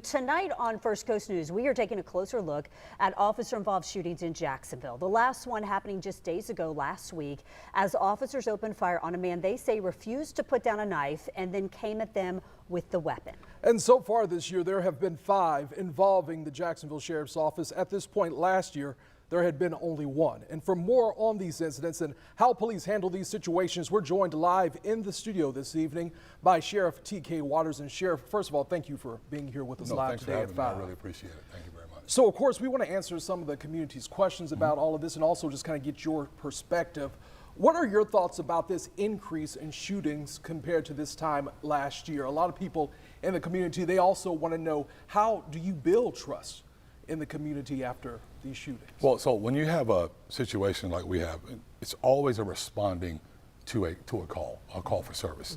Tonight on First Coast News, we are taking a closer look at officer-involved shootings in Jacksonville. The last one happening just days ago last week as officers opened fire on a man they say refused to put down a knife and then came at them with the weapon. And so far this year, there have been 5 involving the Jacksonville Sheriff's Office. At this point last year, there had been only 1. And for more on these incidents and how police handle these situations, we're joined live in the studio this evening by Sheriff T.K. And Sheriff, first of all, thank you for being here with us live today at 5. I really appreciate it. Thank you very much. So, of course, we want to answer some of the community's questions about all of this and also just kind of get your perspective. What are your thoughts about this increase in shootings compared to this time last year? A lot of people in the community, they also want to know, how do you build trust in the community after these shootings? Well, so when you have a situation like we have, it's always a responding to a call for service.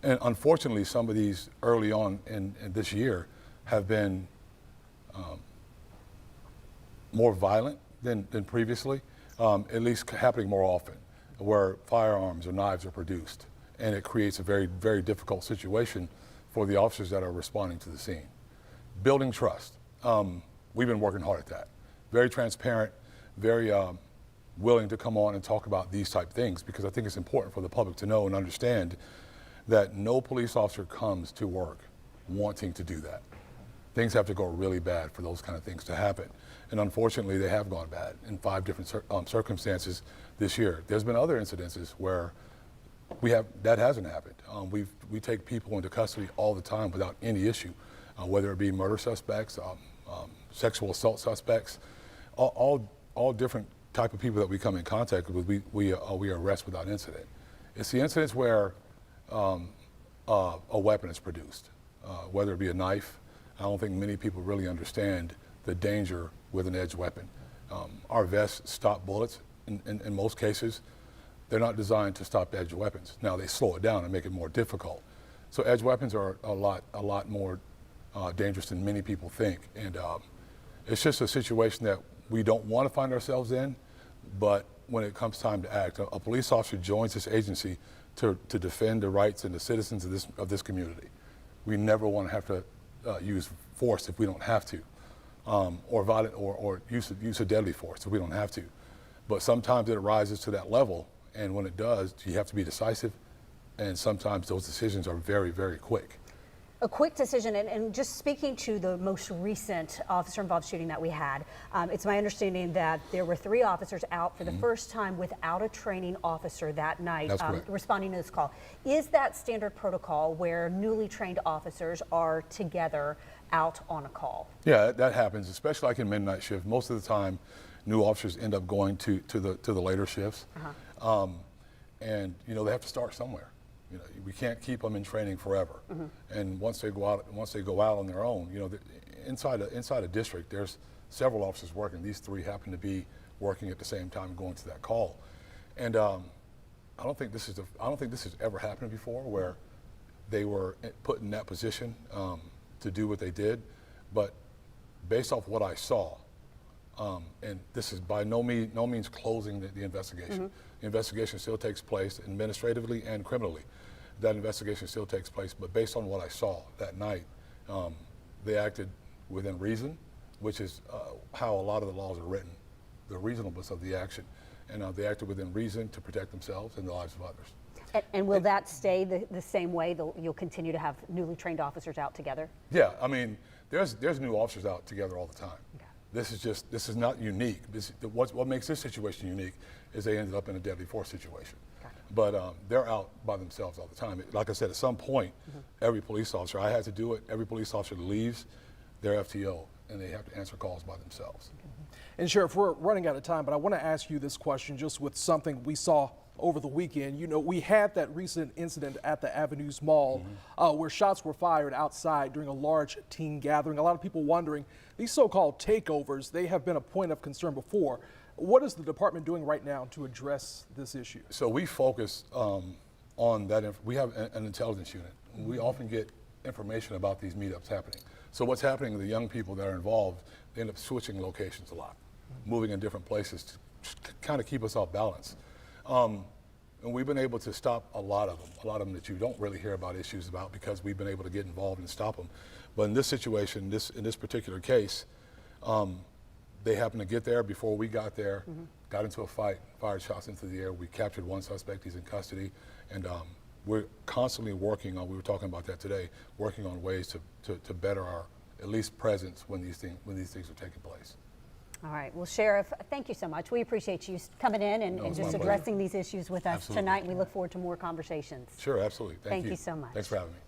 And unfortunately, some of these early on in this year have been more violent than previously, at least happening more often, where firearms or knives are produced. And it creates a very, very difficult situation for the officers that are responding to the scene. Building trust. We've been working hard at that. Very transparent, very willing to come on and talk about these type things, because I think it's important for the public to know and understand that no police officer comes to work wanting to do that. Things have to go really bad for those kind of things to happen. And unfortunately, they have gone bad in 5 different circumstances this year. There's been other incidences where that hasn't happened. We take people into custody all the time without any issue, whether it be murder suspects, sexual assault suspects, all different type of people that we come in contact with, we arrest without incident. It's the incidents where a weapon is produced, whether it be a knife. I don't think many people really understand the danger with an edged weapon. Our vests stop bullets in most cases. They're not designed to stop edged weapons. Now they slow it down and make it more difficult. So edged weapons are a lot more dangerous than many people think. And it's just a situation that we don't want to find ourselves in, but when it comes time to act, a police officer joins this agency to defend the rights and the citizens of this community. We never want to have to use force if we don't have to, or violent or use of deadly force if we don't have to. But sometimes it rises to that level, and when it does, you have to be decisive, and sometimes those decisions are very, very quick. A quick decision, and just speaking to the most recent officer-involved shooting that we had, it's my understanding that there were 3 officers out for the first time without a training officer that night responding to this call. Is that standard protocol where newly trained officers are together out on a call? Yeah, that happens, especially like in midnight shift. Most of the time, new officers end up going to the later shifts, and you know, they have to start somewhere. You know, we can't keep them in training forever. And once they go out on their own, you know, inside a district, there's several officers working. These 3 happen to be working at the same time going to that call. And I don't think this has ever happened before, where they were put in that position to do what they did. But based off what I saw, and this is by no means closing the investigation. The investigation still takes place administratively and criminally. That investigation still takes place, but based on what I saw that night, they acted within reason, which is how a lot of the laws are written, the reasonableness of the action. And they acted within reason to protect themselves and the lives of others. And will that stay the same way? You'll continue to have newly trained officers out together? Yeah, I mean, there's new officers out together all the time. Okay. This is not unique. What makes this situation unique is they ended up in a deadly force situation. Gotcha. But they're out by themselves all the time. Like I said, at some point, every police officer, I had to do it, every police officer leaves their FTO and they have to answer calls by themselves. And Sheriff, we're running out of time, but I want to ask you this question just with something we saw over the weekend. You know, we had that recent incident at the Avenues Mall where shots were fired outside during a large teen gathering. A lot of people wondering, these so-called takeovers, they have been a point of concern before. What is the department doing right now to address this issue? So we focus on that. We have an intelligence unit. We often get information about these meetups happening. So what's happening, the young people that are involved, they end up switching locations a lot, moving in different places to kind of keep us off balance. And we've been able to stop a lot of them that you don't really hear about issues about, because we've been able to get involved and stop them. But in this situation, in this particular case, they happened to get there before we got there, got into a fight, fired shots into the air. We captured one suspect, he's in custody, and we're constantly working on, we were talking about that today, working on ways to better our, at least, presence when these things are taking place. All right. Well, Sheriff, thank you so much. We appreciate you coming in and just addressing these issues with us Absolutely. tonight. We look forward to more conversations. Sure, absolutely. Thank you so much. Thanks for having me.